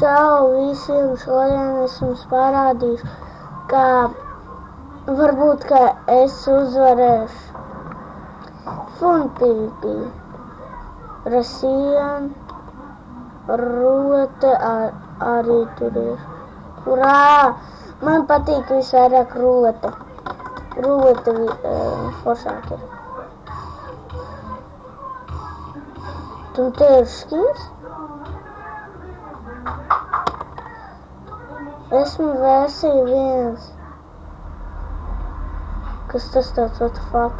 Čau visiem! Šodien es jums parādīšu, kā varbūt kā es uzvarēšu Funpīpī. Russian rulete arī tur ir. Urā! Man patīk visvairāk rulete. Rulete foršāk ir. Un te ir skins. Esmu versija 1. Kas tas tāds? What the fuck?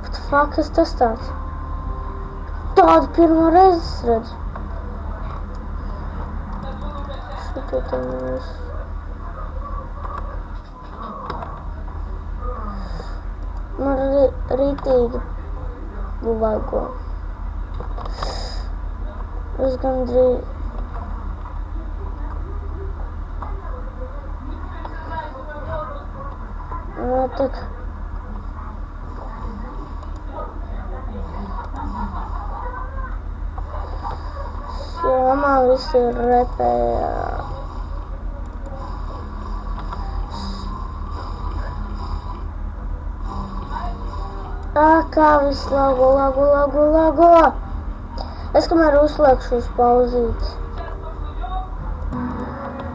What the fuck, kas tas tāds? Tādu pirmo reizi es redzu. Šito tam es... Man ritīgi lago. Es gandrīz... Tak. Jā, man viss ir repējā. Kā viss lago. Es kamēr uzslēgšu uz pauzītes.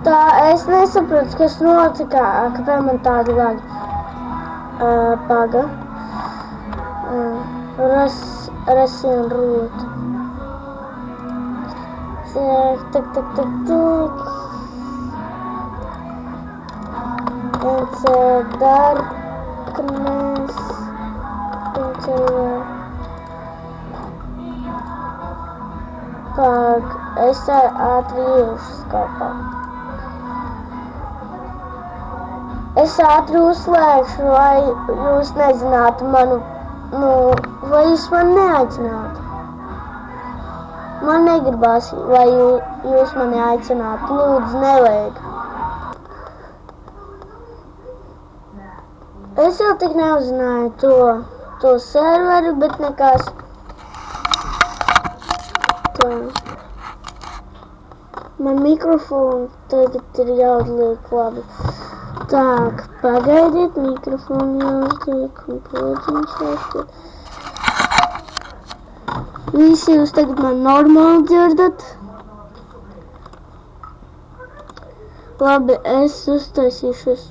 Tā, es nesapratu, kas notika, kāpēc man tādi lagi. Paga. Russian roulette. Tak. It's darkness. Pag, es ātri iešu skapā. Es ātri uzslēgšu, vai jūs nezinātu manu, vai jūs man neaicinātu. Man negribās, vai jūs mani aicinātu. Lūdzu, nevajag. Es jau tik neuzzināju to serveri, bet nekas. Tā. Man mikrofonu tagad ir jāuzliek labi. Так, pagaidiet, mikrofonu jāuzliek un podziņš jāuzliek. Visi jūs tagad man normāli dzirdat. Labi, es uztaisīšos.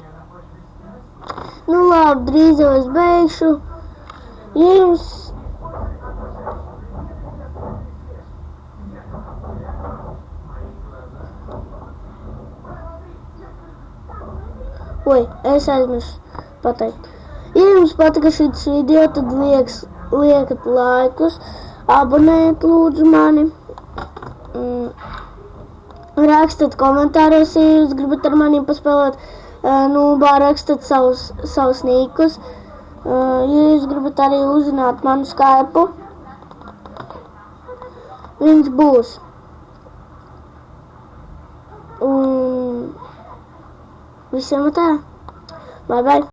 Nu labi, drīz jau es beigšu. Ja jums... Oi, es aizmirsu pateikt. Ja jums patika šis video, tad liekat laikus, abonējiet lūdzu mani. Rakstat komentāros, ja jūs gribat ar maniem paspēlēt nūbā, rakstat savus nīkus. Ja jūs gribat arī uzzināt manu Skype, viņš būs. Visiem tā. Bye bye.